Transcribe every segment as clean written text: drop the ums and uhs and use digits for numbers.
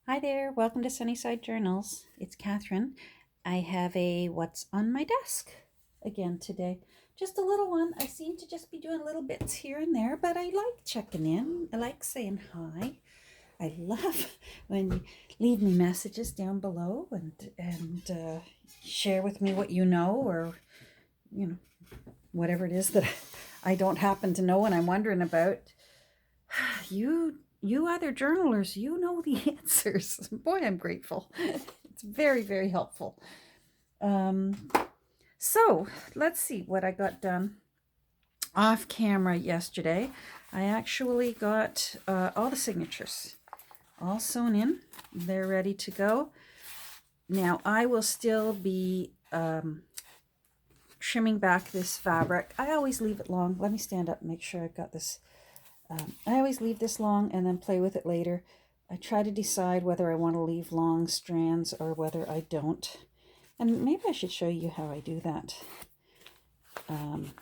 Hi there, welcome to Sunnyside Journals. It's Catherine. I have a What's on My Desk again today. Just a little one. I seem to just be doing little bits here and there, but I like checking in. I like saying hi. I love when you leave me messages down below and share with me what you know or, you know, whatever it is that I don't happen to know and I'm wondering about. You other journalers, you know the answers. Boy, I'm grateful. It's very, very helpful. Um, so let's see what I got done off camera yesterday. I actually got all the signatures all sewn in. They're ready to go. Now I will still be trimming back this fabric. I always leave it long. Let me stand up and make sure I've got this. I always leave this long and then play with it later. I try to decide whether I want to leave long strands or whether I don't. And maybe I should show you how I do that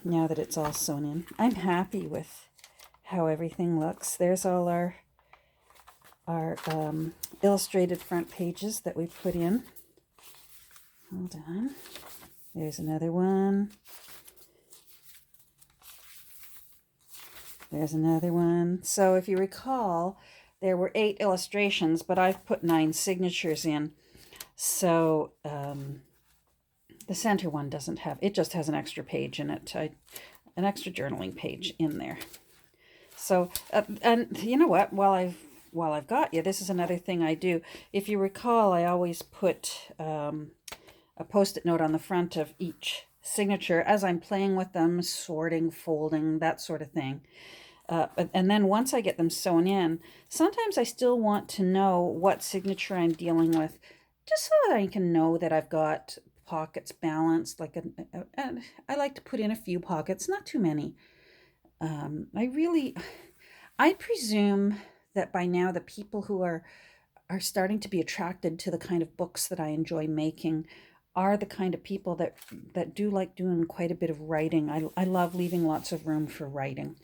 now that it's all sewn in. I'm happy with how everything looks. There's all our illustrated front pages that we put in. Hold on. There's another one. There's another one. So if you recall, there were 8 illustrations, but I've put 9 signatures in. So the center one doesn't have, it just has an extra page in it, an extra journaling page in there. So, and you know what, while I've got you, this is another thing I do. If you recall, I always put a Post-it note on the front of each signature as I'm playing with them, sorting, folding, that sort of thing. And then once I get them sewn in, sometimes I still want to know what signature I'm dealing with, just so that I can know that I've got pockets balanced. I like to put in a few pockets, not too many. I presume that by now the people who are starting to be attracted to the kind of books that I enjoy making are the kind of people that do like doing quite a bit of writing. I love leaving lots of room for writing.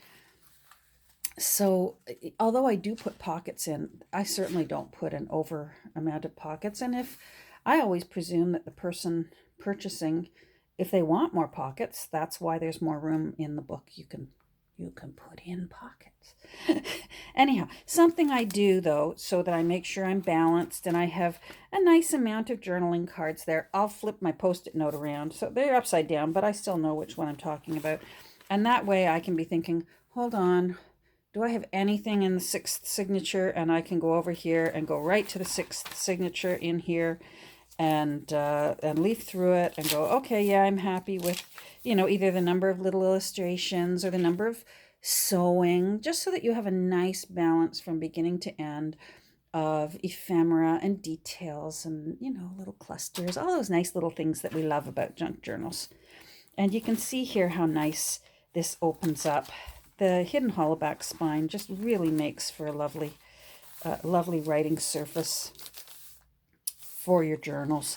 So although I do put pockets in, I certainly don't put an over amount of pockets. And if I always presume that the person purchasing, if they want more pockets, that's why there's more room in the book. You can put in pockets. Anyhow, something I do though, so that I make sure I'm balanced and I have a nice amount of journaling cards there. I'll flip my Post-it note around. So they're upside down, but I still know which one I'm talking about. And that way I can be thinking, hold on, do I have anything in the 6th signature? And I can go over here and go right to the 6th signature in here and leaf through it and go, okay, yeah, I'm happy with, either the number of little illustrations or the number of sewing, just so that you have a nice balance from beginning to end of ephemera and details and, little clusters, all those nice little things that we love about junk journals. And you can see here how nice this opens up. The hidden hollowback spine just really makes for a lovely writing surface for your journals.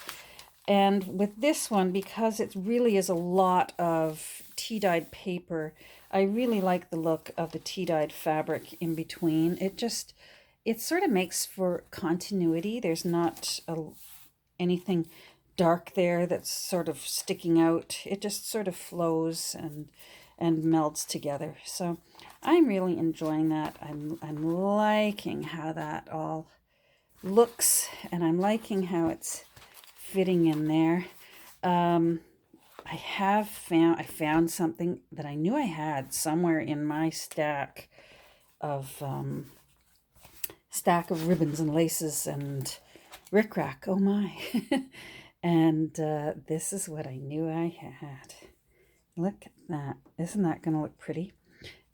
And with this one, because it really is a lot of tea-dyed paper, I really like the look of the tea-dyed fabric in between. It sort of makes for continuity. There's not anything dark there that's sort of sticking out. It just sort of flows and melds together. So I'm really enjoying that. I'm liking how that all looks, and I'm liking how it's fitting in there. I found something that I knew I had somewhere in my stack of ribbons and laces and rickrack. Oh my. And this is what I knew I had. Look at that. Isn't that going to look pretty?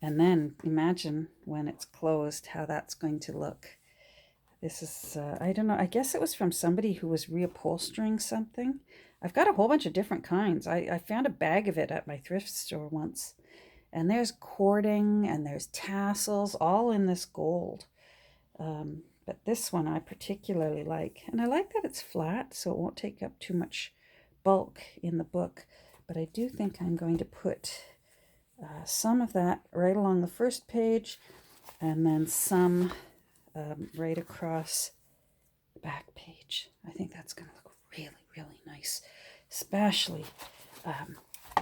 And then imagine when it's closed how that's going to look. This is, I don't know, I guess it was from somebody who was reupholstering something. I've got a whole bunch of different kinds. I found a bag of it at my thrift store once. And there's cording and there's tassels, all in this gold. But this one I particularly like. And I like that it's flat, so it won't take up too much bulk in the book. But I do think I'm going to put some of that right along the first page and then some right across back page. I think that's going to look really, really nice, especially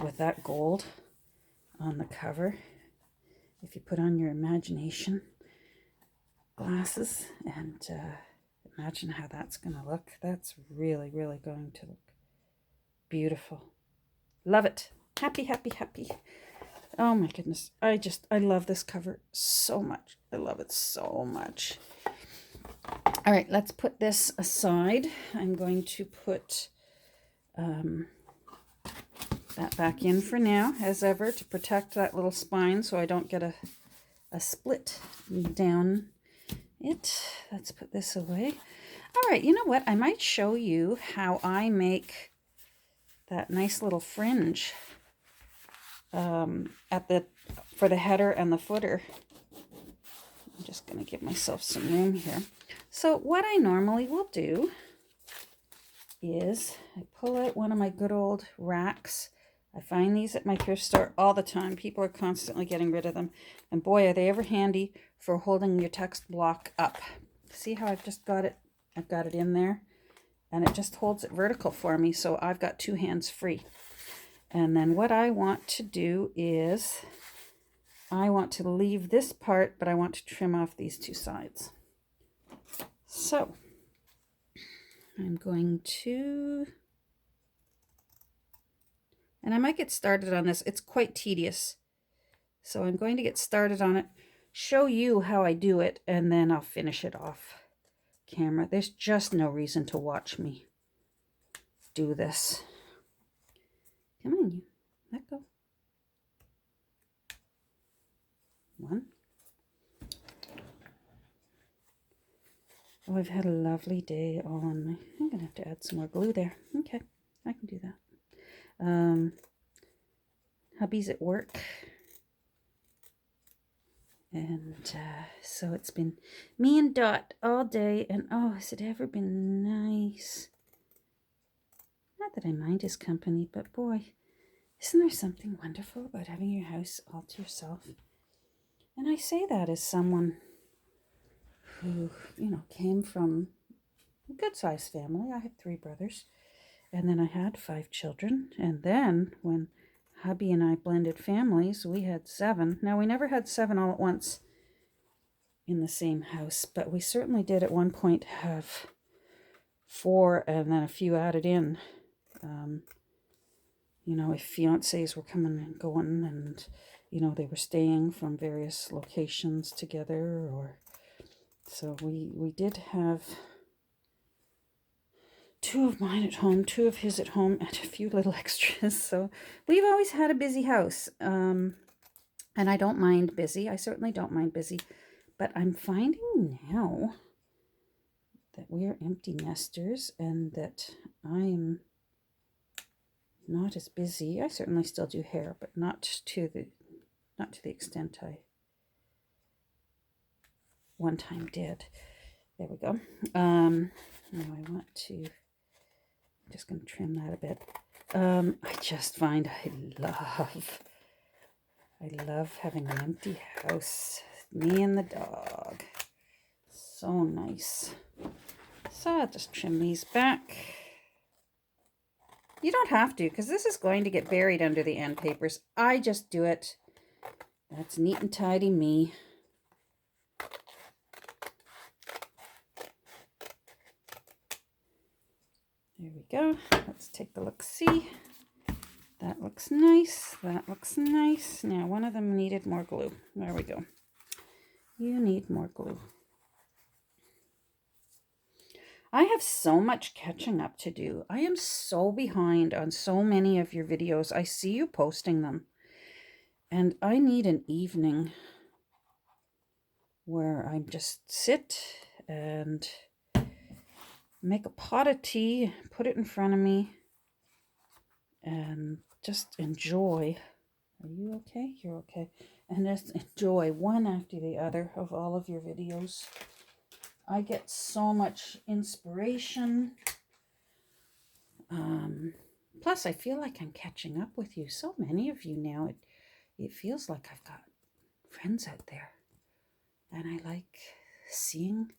with that gold on the cover. If you put on your imagination glasses and imagine how that's going to look, that's really, really going to look beautiful. Love it. Happy, happy, happy. Oh my goodness. I love this cover so much. I love it so much. All right, let's put this aside. I'm going to put that back in for now, as ever, to protect that little spine so I don't get a split down it. Let's put this away. All right, you know what? I might show you how I make that nice little fringe for the header and the footer. I'm just going to give myself some room here. So what I normally will do is I pull out one of my good old racks. I find these at my thrift store all the time. People are constantly getting rid of them. And boy, are they ever handy for holding your text block up. See how I've just got it? I've got it in there. And it just holds it vertical for me, so I've got two hands free. And then what I want to do is I want to leave this part, but I want to trim off these two sides. So I'm going to, and I might get started on this. It's quite tedious. So I'm going to get started on it, show you how I do it, and then I'll finish it off camera. There's just no reason to watch me do this. Come on, you. Let go. One. Oh, I've had a lovely day on my... I'm going to have to add some more glue there. Okay, I can do that. Hubby's at work. And so it's been me and Dot all day. And oh, has it ever been nice? Not that I mind his company, but boy, isn't there something wonderful about having your house all to yourself? And I say that as someone who, came from a good-sized family. I had 3 brothers, and then I had 5 children. And then when hubby and I blended families, we had 7. Now, we never had 7 all at once in the same house, but we certainly did at one point have 4 and then a few added in. If fiancés were coming and going and, they were staying from various locations together, or so we did have 2 of mine at home, 2 of his at home, and a few little extras. So we've always had a busy house. And I don't mind busy. I certainly don't mind busy. But I'm finding now that we're empty nesters and that I'm not as busy. I certainly still do hair, but not to the extent I one time did. There we go. Now I want to, I'm just going to trim that a bit. I just find I love having an empty house. Me and the dog. So nice. So I'll just trim these back. You don't have to, because this is going to get buried under the end papers. I just do it. That's neat and tidy me. There we go. Let's take a look-see. That looks nice. That looks nice. Now, one of them needed more glue. There we go. You need more glue. I have so much catching up to do. I am so behind on so many of your videos. I see you posting them. And I need an evening where I just sit and make a pot of tea, put it in front of me, and just enjoy. Are you okay? You're okay. And just enjoy one after the other of all of your videos. I get so much inspiration. Plus, I feel like I'm catching up with you. So many of you now. It feels like I've got friends out there. And I like seeing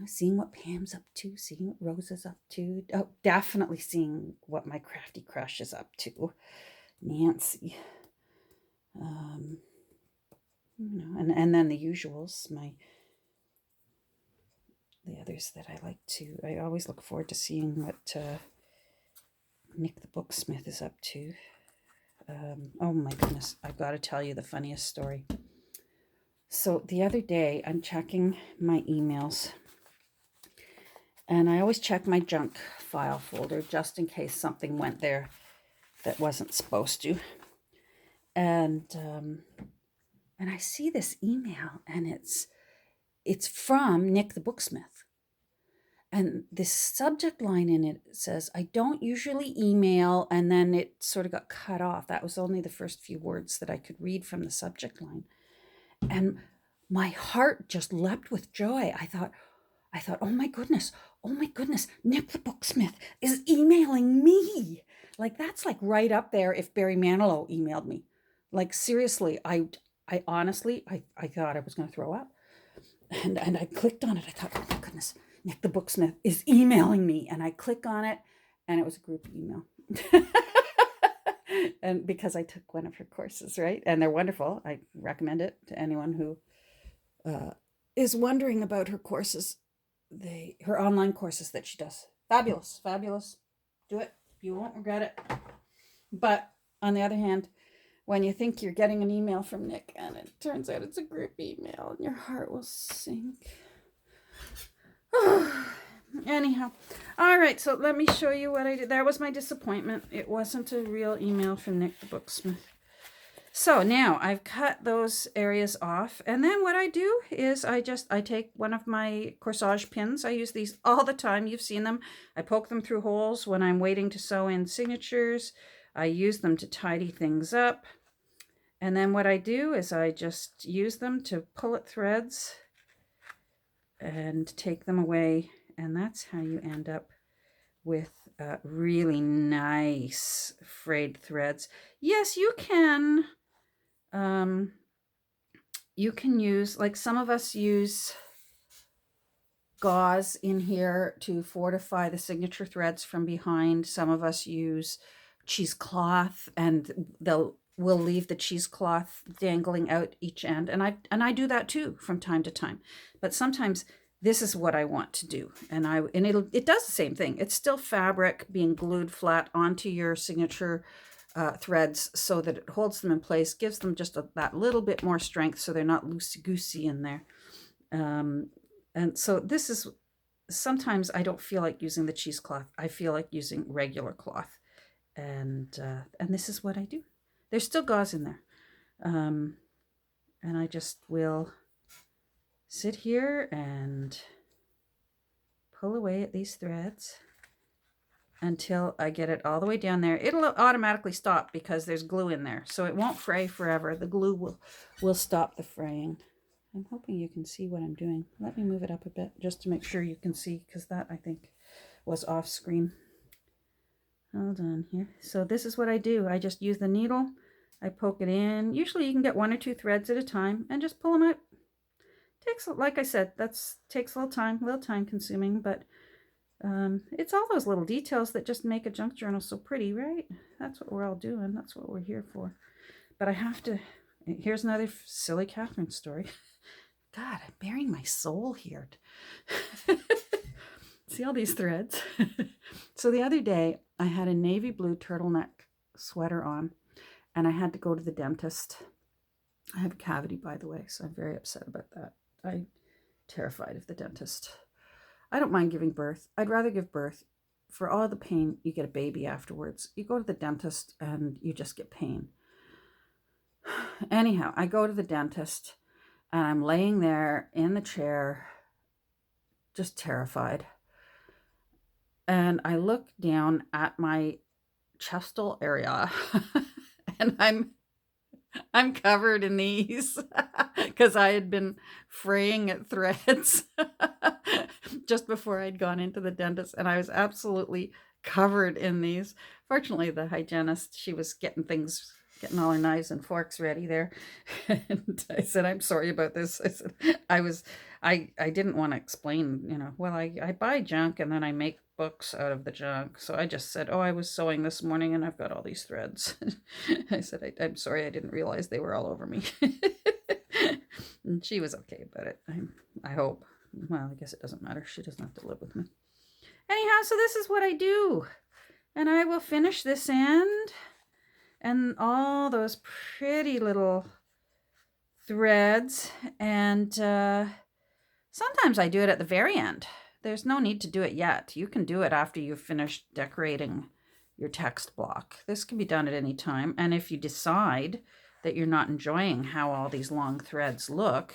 seeing what Pam's up to, seeing what Rosa's up to. Oh, definitely seeing what my crafty crush is up to, Nancy. Um, and then the usuals, the others that I like to. I always look forward to seeing what Nick the Booksmith is up to. Oh my goodness, I've got to tell you the funniest story. So the other day, I'm checking my emails, and I always check my junk file folder just in case something went there that wasn't supposed to. And I see this email, and it's from Nick the Booksmith. And this subject line in it says, I don't usually email, and then it sort of got cut off. That was only the first few words that I could read from the subject line. And my heart just leapt with joy. I thought, oh my goodness, Nick the Booksmith is emailing me. Like, that's like right up there if Barry Manilow emailed me. Like, seriously, I honestly, I thought I was going to throw up. And I clicked on it. I thought, oh my goodness, Nick the Booksmith is emailing me. And I click on it, and it was a group email. And because I took one of her courses, right? And they're wonderful. I recommend it to anyone who is wondering about her courses. Her online courses that she does. Fabulous. Do it. You won't regret it. But on the other hand, when you think you're getting an email from Nick and it turns out it's a group email, and your heart will sink. Anyhow, all right, so let me show you what I did. That was my disappointment. It wasn't a real email from Nick the Booksmith. So now I've cut those areas off, and then what I do is I take one of my corsage pins. I use these all the time. You've seen them. I poke them through holes when I'm waiting to sew in signatures. I use them to tidy things up. And then what I do is I just use them to pull at threads and take them away. And that's how you end up with really nice frayed threads. Yes, you can use, like some of us use gauze in here to fortify the signature threads from behind. Some of us use cheesecloth, and we'll leave the cheesecloth dangling out each end. And I do that too from time to time. But sometimes this is what I want to do. And it does the same thing. It's still fabric being glued flat onto your signature threads so that it holds them in place, gives them just that little bit more strength so they're not loosey-goosey in there. And so this is, sometimes I don't feel like using the cheesecloth. I feel like using regular cloth. And this is what I do. There's still gauze in there. And I just will sit here and pull away at these threads until I get it all the way down there. It'll automatically stop because there's glue in there. So it won't fray forever. The glue will stop the fraying. I'm hoping you can see what I'm doing. Let me move it up a bit just to make sure you can see, because that, I think, was off screen. Hold on here. So this is what I do. I just use the needle. I poke it in. Usually you can get 1 or 2 threads at a time and just pull them out. Takes, like I said, takes a little time consuming, but it's all those little details that just make a junk journal so pretty, right? That's what we're all doing. That's what we're here for. But I have to, here's another silly Catherine story. God, I'm bearing my soul here. See all these threads? So the other day, I had a navy blue turtleneck sweater on, and I had to go to the dentist. I have a cavity, by the way, so I'm very upset about that. I'm terrified of the dentist. I don't mind giving birth. I'd rather give birth. For all the pain, you get a baby afterwards. You go to the dentist and you just get pain. Anyhow, I go to the dentist and I'm laying there in the chair, just terrified. And I look down at my chestal area and I'm covered in these because I had been fraying at threads just before I'd gone into the dentist, and I was absolutely covered in these. Fortunately, the hygienist, she was getting things getting all her knives and forks ready there. And I said, I'm sorry about this. I said, I didn't want to explain, well, I buy junk and then I make books out of the junk. So I just said, oh, I was sewing this morning and I've got all these threads. I said, I'm sorry, I didn't realize they were all over me. And she was okay about it. I hope. Well, I guess it doesn't matter. She doesn't have to live with me. Anyhow, so this is what I do. And I will finish this end and all those pretty little threads. And sometimes I do it at the very end. There's no need to do it yet. You can do it after you've finished decorating your text block. This can be done at any time. And if you decide that you're not enjoying how all these long threads look,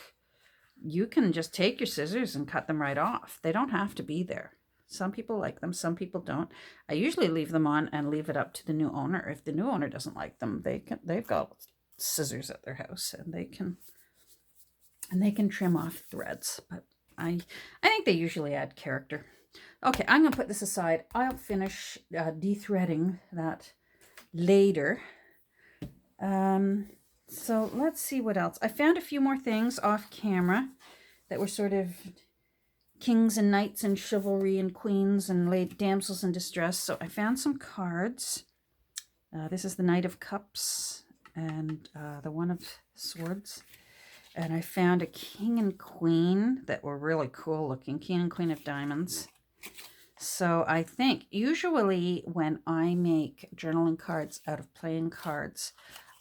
you can just take your scissors and cut them right off. They don't have to be there. Some people like them, some people don't. I usually leave them on and leave it up to the new owner. If the new owner doesn't like them, they've got scissors at their house and they can trim off threads. But I think they usually add character. Okay, I'm gonna put this aside. I'll finish dethreading that later. So let's see what else. I found a few more things off camera that were sort of kings and knights and chivalry and queens and late damsels in distress. So I found some cards. This is the Knight of Cups and the One of Swords. And I found a king and queen that were really cool looking. King and queen of diamonds. So I think usually when I make journaling cards out of playing cards,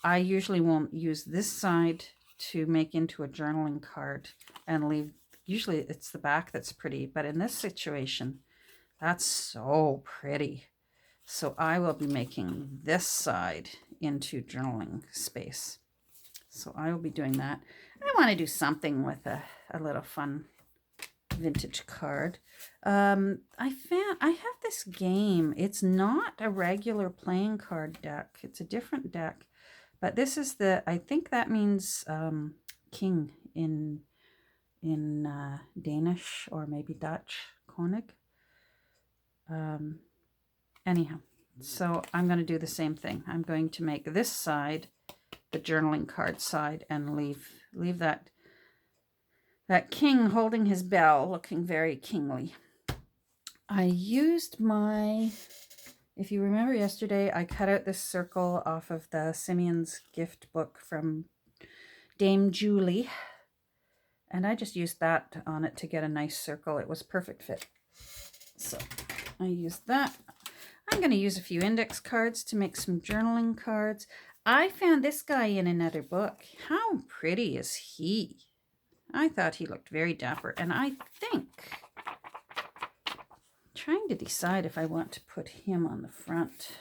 I usually won't use this side to make into a journaling card and leave. Usually it's the back that's pretty, but in this situation, that's so pretty. So I will be making this side into journaling space. So I will be doing that. I want to do something with a little fun vintage card. I have this game. It's not a regular playing card deck. It's a different deck. But this is I think that means king in Danish or maybe Dutch, Konig. Anyhow, so I'm going to do the same thing. I'm going to make this side the journaling card side and leave that king holding his bell looking very kingly. I used if you remember yesterday, I cut out this circle off of the Simeon's gift book from Dame Julie. And I just used that on it to get a nice circle. It was perfect fit. So I used that. I'm going to use a few index cards to make some journaling cards. I found this guy in another book. How pretty is he? I thought he looked very dapper. And I think, trying to decide if I want to put him on the front.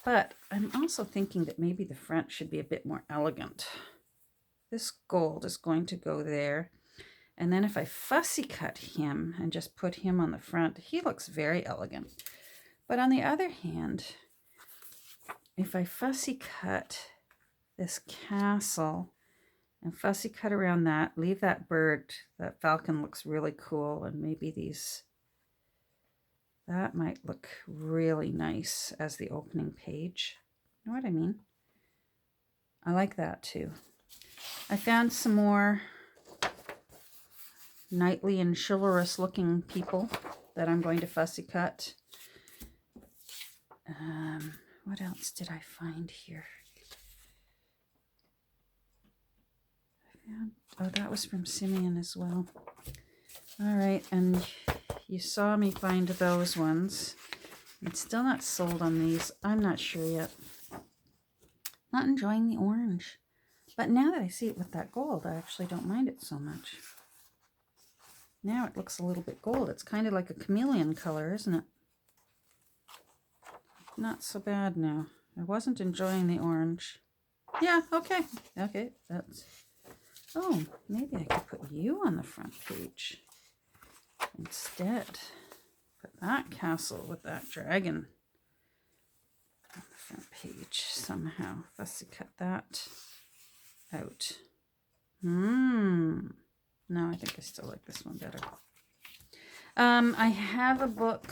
But I'm also thinking that maybe the front should be a bit more elegant. This gold is going to go there. And then if I fussy cut him and just put him on the front, he looks very elegant. But on the other hand, if I fussy cut this castle and fussy cut around that, leave that bird, that falcon looks really cool, and maybe that might look really nice as the opening page. You know what I mean? I like that too. I found some more knightly and chivalrous looking people that I'm going to fussy cut. What else did I find here? Oh, that was from Simeon as well. All right, and you saw me find those ones. I'm still not sold on these. I'm not sure yet. Not enjoying the orange. But now that I see it with that gold, I actually don't mind it so much. Now it looks a little bit gold. It's kind of like a chameleon color, isn't it? Not so bad now. I wasn't enjoying the orange. Yeah, okay. Okay, that's... Oh, maybe I could put you on the front page instead. Put that castle with that dragon on the front page somehow. Fussy cut that out. No, I think I still like this one better. I have a book,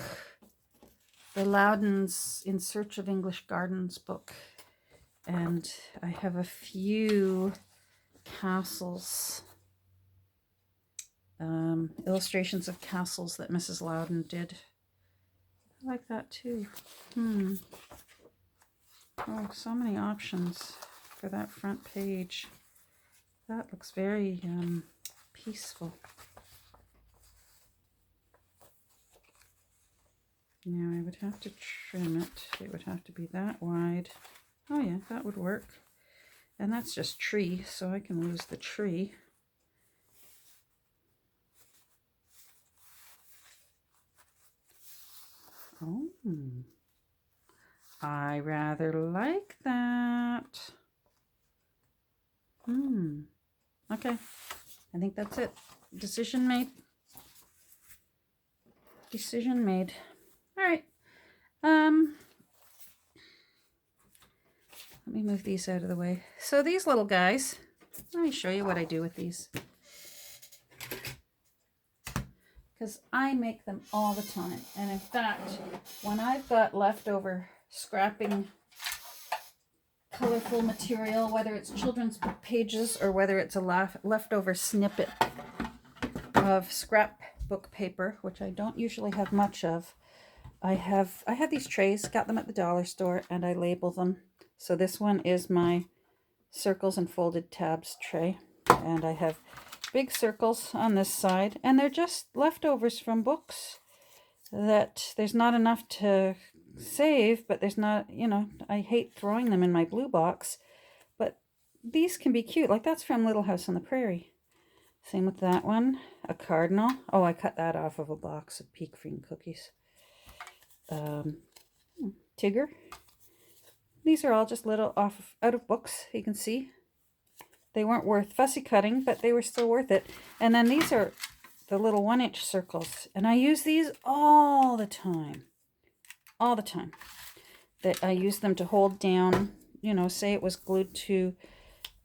the Loudons In Search of English Gardens book, And I have a few castles, illustrations of castles that Mrs. Loudon did. I like that too. Oh, so many options for that front page. That looks very peaceful. Now I would have to trim it. It would have to be that wide. Oh yeah, that would work. And that's just tree, so I can lose the tree. Oh, I rather like that. Okay, I think that's it. Decision made. Decision made. All right. Let me move these out of the way. So these little guys, let me show you what I do with these. Because I make them all the time. And in fact, when I've got leftover scrapping colorful material, whether it's children's book pages or whether it's a leftover snippet of scrapbook paper, which I don't usually have much of, I have these trays, got them at the dollar store, and I label them. So this one is my circles and folded tabs tray, and I have big circles on this side, and they're just leftovers from books that there's not enough to save, but there's not, you know, I hate throwing them in my blue box, but these can be cute. Like that's from Little House on the Prairie. Same with that one, a cardinal. Oh, I cut that off of a box of Peak Cream cookies. Tigger. These are all just little out of books, you can see. They weren't worth fussy cutting, but they were still worth it. And then these are the little 1-inch circles. And I use these all the time. All the time. That I use them to hold down, you know, say it was glued to,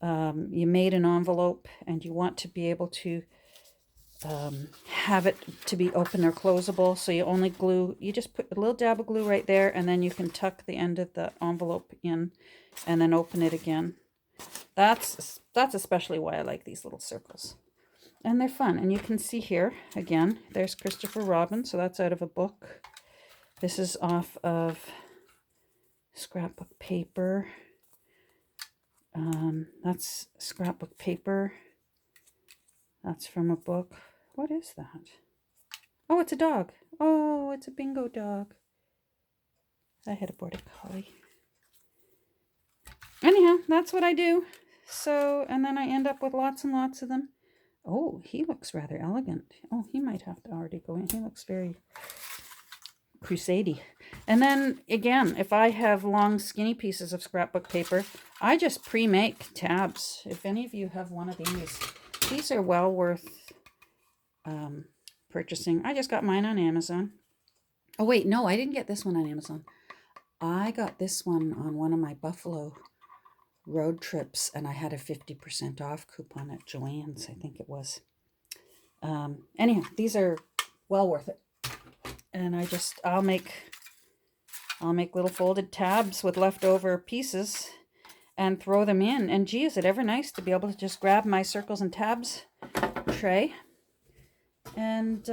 you made an envelope and you want to be able to have it to be open or closable. So you only glue, you just put a little dab of glue right there, and then you can tuck the end of the envelope in and then open it again. That's especially why I like these little circles. And they're fun. And you can see here, again, there's Christopher Robin. So that's out of a book. This is off of scrapbook paper. That's scrapbook paper. That's from a book. What is that? Oh, it's a dog. Oh, it's a bingo dog. I had a border collie. Anyhow, that's what I do. So, and then I end up with lots and lots of them. Oh, he looks rather elegant. Oh, he might have to already go in. He looks very crusade-y. And then, again, if I have long, skinny pieces of scrapbook paper, I just pre-make tabs. If any of you have one of these are well worth purchasing. I just got mine on Amazon. Oh, wait, no, I didn't get this one on Amazon. I got this one on one of my Buffalo road trips, and I had a 50% off coupon at Joann's, I think it was. Anyhow, these are well worth it. And I'll make little folded tabs with leftover pieces and throw them in. And gee, is it ever nice to be able to just grab my circles and tabs tray and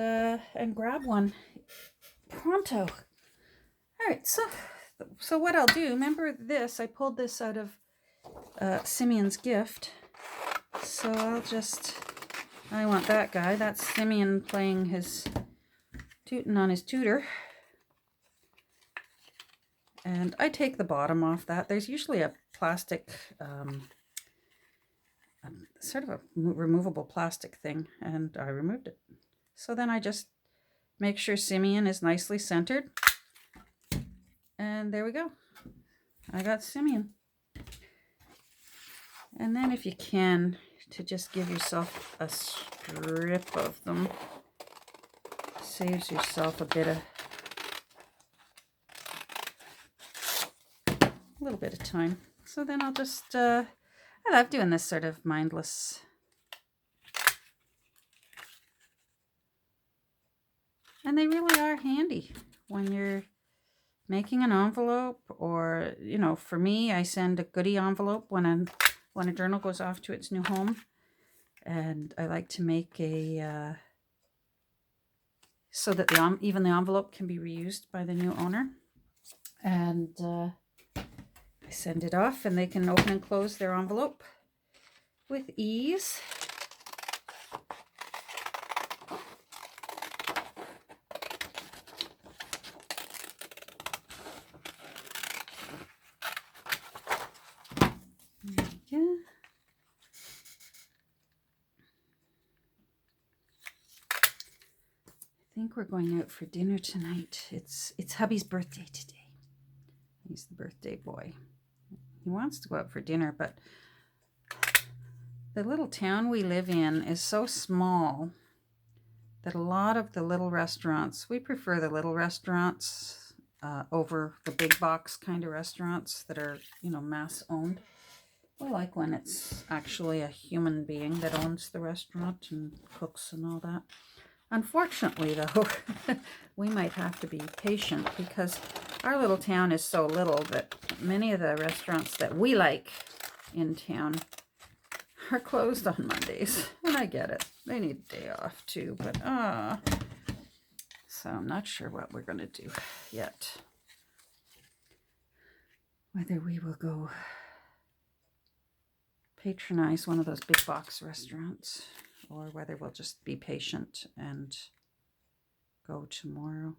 grab one pronto. All right, so what I'll do, remember this, I pulled this out of Simeon's gift. So I want that guy. That's Simeon playing his tooting on his tutor. And I take the bottom off that. There's usually a plastic, sort of a removable plastic thing, and I removed it. So then I just make sure Simeon is nicely centered. And there we go. I got Simeon. And then if you can, to just give yourself a strip of them, saves yourself a little bit of time. So then I'll just, I love doing this sort of mindless. And they really are handy when you're making an envelope, or, you know, for me, I send a goodie envelope when a journal goes off to its new home. And I like to make a, so that even the envelope can be reused by the new owner. And I send it off and they can open and close their envelope with ease. Yeah. I think we're going out for dinner tonight. It's hubby's birthday today. He's the birthday boy. He wants to go out for dinner, but the little town we live in is so small that a lot of the little restaurants, we prefer the little restaurants over the big box kind of restaurants that are, you know, mass owned. We like when it's actually a human being that owns the restaurant and cooks and all that. Unfortunately, though, we might have to be patient because our little town is so little that many of the restaurants that we like in town are closed on Mondays. And I get it. They need a day off too, but so I'm not sure what we're going to do yet. Whether we will go patronize one of those big box restaurants or whether we'll just be patient and go tomorrow.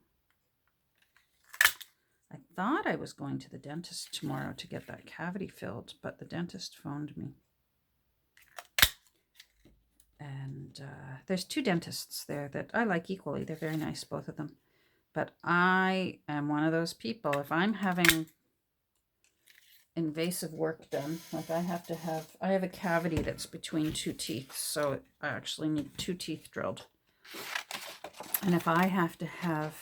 I thought I was going to the dentist tomorrow to get that cavity filled, but the dentist phoned me. And there's two dentists there that I like equally. They're very nice, both of them. But I am one of those people, if I'm having invasive work done, like I have a cavity that's between two teeth, so I actually need two teeth drilled. And if I have to have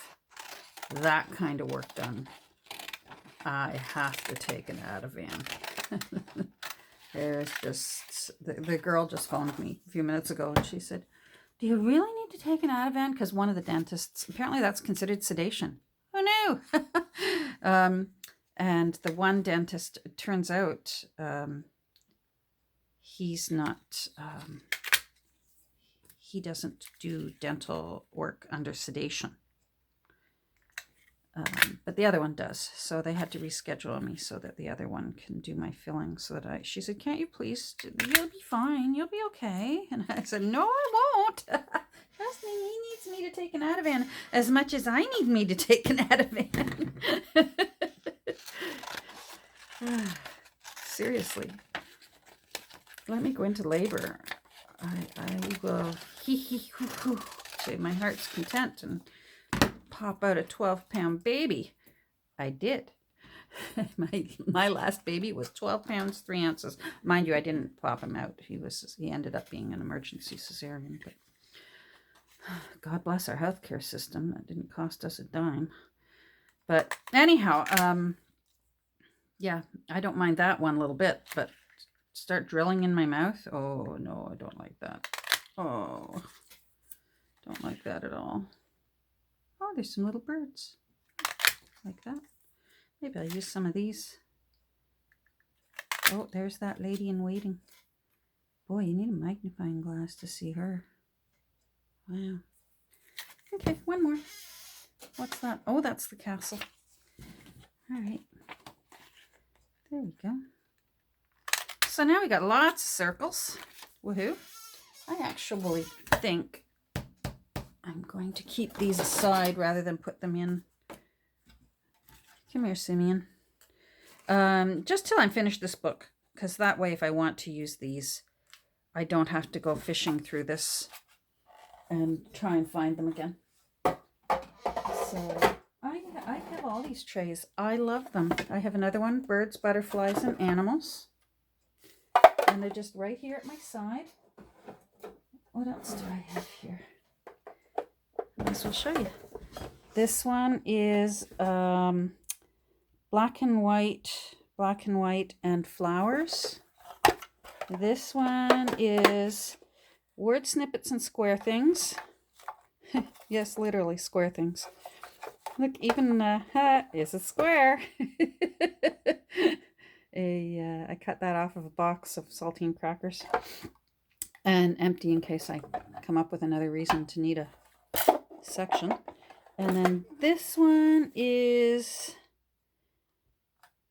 that kind of work done, I have to take an Ativan. There's just, the girl just phoned me a few minutes ago and she said, do you really need to take an Ativan? Because one of the dentists, apparently that's considered sedation. Oh no! And the one dentist, it turns out, he's not, he doesn't do dental work under sedation. But the other one does. So they had to reschedule me so that the other one can do my filling. So that she said, can't you please, you'll be fine, you'll be okay. And I said, no, I won't. Trust me, he needs me to take an Ativan as much as I need me to take an Ativan. Seriously, let me go into labor. I will to my heart's content and pop out a 12-pound baby. I did. My last baby was 12 pounds 3 ounces. Mind you, I didn't pop him out. He ended up being an emergency cesarean. But God bless our healthcare system. That didn't cost us a dime. But anyhow, yeah, I don't mind that one little bit. But start drilling in my mouth? Oh no, I don't like that. Oh, don't like that at all. Oh, there's some little birds. Like that. Maybe I'll use some of these. Oh, there's that lady in waiting. Boy, you need a magnifying glass to see her. Wow. Okay, one more. What's that? Oh, that's the castle. All right. There we go. So now we got lots of circles. Woohoo. I actually think I'm going to keep these aside rather than put them in. Come here, Simeon. Just till I'm finished this book, because that way if I want to use these, I don't have to go fishing through this and try and find them again. So I have all these trays. I love them. I have another one, birds, butterflies, and animals. And they're just right here at my side. What else do I have here? This will show you. This one is black and white and flowers. This one is word snippets and square things. Yes, literally square things. Look, even is a square. I cut that off of a box of saltine crackers and empty in case I come up with another reason to need a section. And then this one is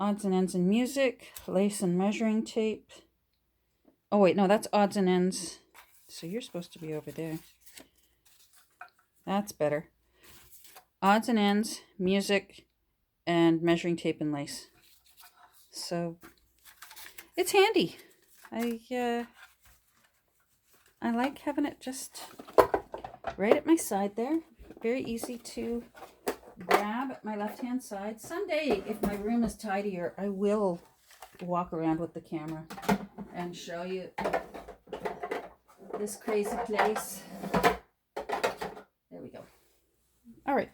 odds and ends and music, lace and measuring tape. Oh wait, no, that's odds and ends. So you're supposed to be over there. That's better. Odds and ends, music, and measuring tape and lace. So it's handy. I like having it just right at my side there. Very easy to grab at my left-hand side. Someday, if my room is tidier, I will walk around with the camera and show you this crazy place. There we go. All right.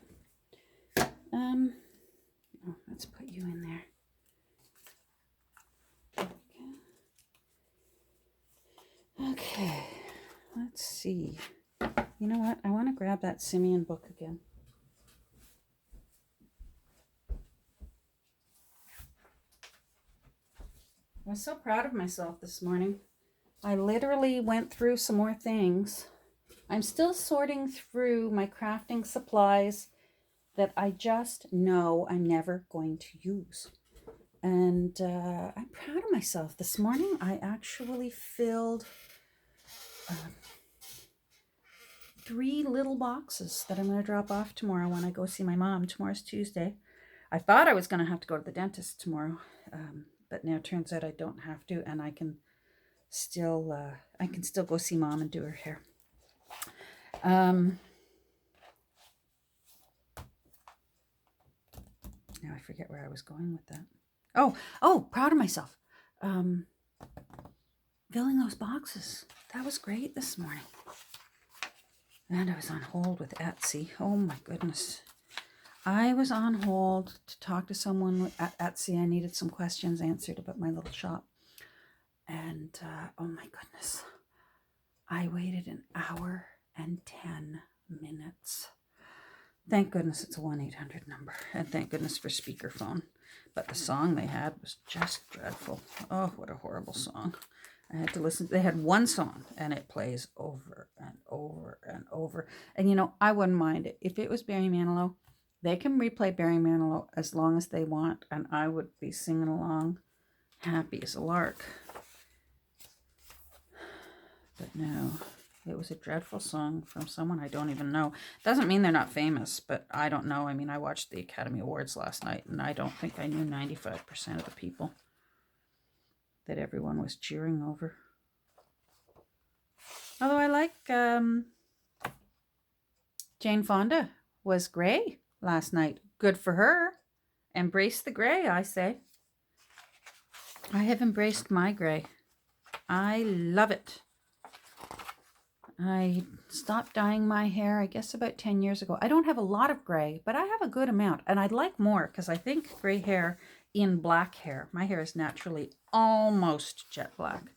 Let's put you in there. Okay, let's see. You know what? I want to grab that Simeon book again. I was so proud of myself this morning. I literally went through some more things. I'm still sorting through my crafting supplies that I just know I'm never going to use. And I'm proud of myself. This morning I actually filled 3 little boxes that I'm going to drop off tomorrow when I go see my mom. Tomorrow's Tuesday. I thought I was going to have to go to the dentist tomorrow, but now it turns out I don't have to, and I can still go see mom and do her hair. Now I forget where I was going with that. Oh, proud of myself. Filling those boxes. That was great this morning. And I was on hold with Etsy. Oh my goodness. I was on hold to talk to someone at Etsy. I needed some questions answered about my little shop. And oh my goodness. I waited an hour and 10 minutes. Thank goodness it's a 1-800 number. And thank goodness for speakerphone. But the song they had was just dreadful. Oh, what a horrible song. I had to listen. They had one song, and it plays over and over and over. And, you know, I wouldn't mind it. If it was Barry Manilow, they can replay Barry Manilow as long as they want, and I would be singing along happy as a lark. But no, it was a dreadful song from someone I don't even know. Doesn't mean they're not famous, but I don't know. I mean, I watched the Academy Awards last night, and I don't think I knew 95% of the people that everyone was cheering over. Although I like Jane Fonda was gray last night. Good for her. Embrace the gray, I say. I have embraced my gray. I love it. I stopped dyeing my hair, I guess, about 10 years ago. I don't have a lot of gray, but I have a good amount. And I'd like more because I think gray hair in black hair. My hair is naturally almost jet black.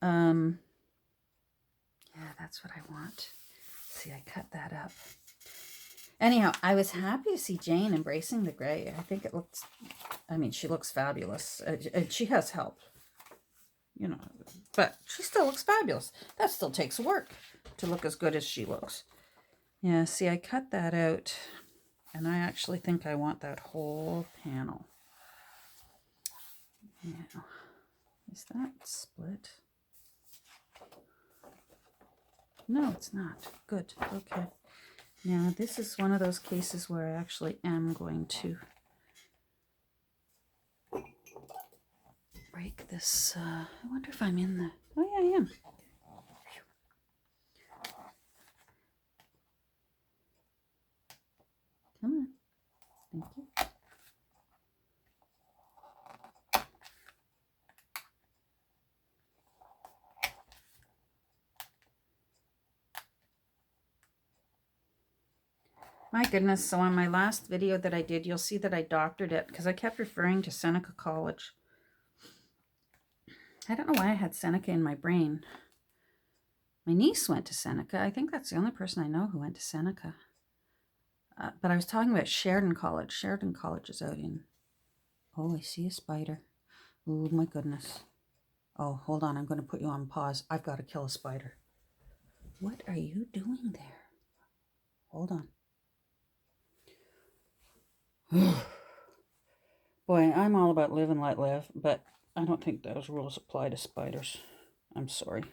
Yeah, that's what I want. See, I cut that up. Anyhow, I was happy to see Jane embracing the gray. I think it looks, I mean, she looks fabulous. And she has help, you know, but she still looks fabulous. That still takes work to look as good as she looks. Yeah, see, I cut that out, and I actually think I want that whole panel. Yeah. Is that split? No, it's not. Good. Okay. Now, this is one of those cases where I actually am going to break this. I wonder if I'm in the... Oh, yeah, I am. Come on. Thank you. My goodness, so on my last video that I did, you'll see that I doctored it because I kept referring to Seneca College. I don't know why I had Seneca in my brain. My niece went to Seneca. I think that's the only person I know who went to Seneca. But I was talking about Sheridan College. Sheridan College is out in... Oh, I see a spider. Oh, my goodness. Oh, hold on. I'm going to put you on pause. I've got to kill a spider. What are you doing there? Hold on. Boy, I'm all about live and let live, but I don't think those rules apply to spiders. I'm sorry.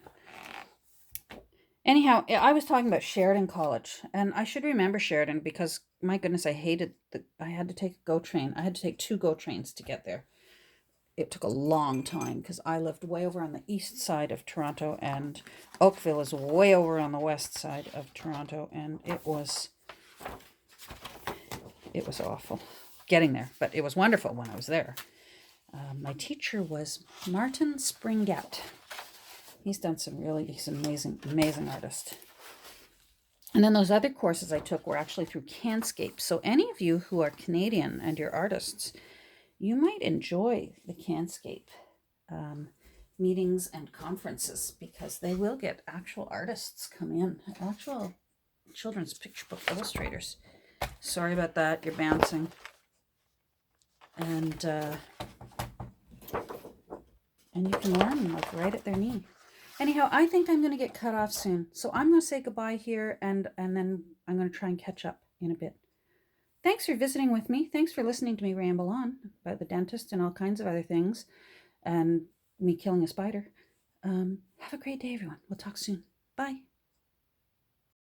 Anyhow, I was talking about Sheridan College, and I should remember Sheridan because, my goodness, I had to take a GO train. I had to take 2 GO trains to get there. It took a long time because I lived way over on the east side of Toronto, and Oakville is way over on the west side of Toronto, and it was awful getting there, but it was wonderful when I was there. My teacher was Martin Springat. He's an amazing artist. And then those other courses I took were actually through CanScape. So any of you who are Canadian and you're artists, you might enjoy the CanScape meetings and conferences because they will get actual artists come in, actual children's picture book illustrators. Sorry about that, you're bouncing. And you can learn like right at their knee. Anyhow, I think I'm going to get cut off soon. So I'm going to say goodbye here and then I'm going to try and catch up in a bit. Thanks for visiting with me. Thanks for listening to me ramble on about the dentist and all kinds of other things and me killing a spider. Have a great day, everyone. We'll talk soon. Bye.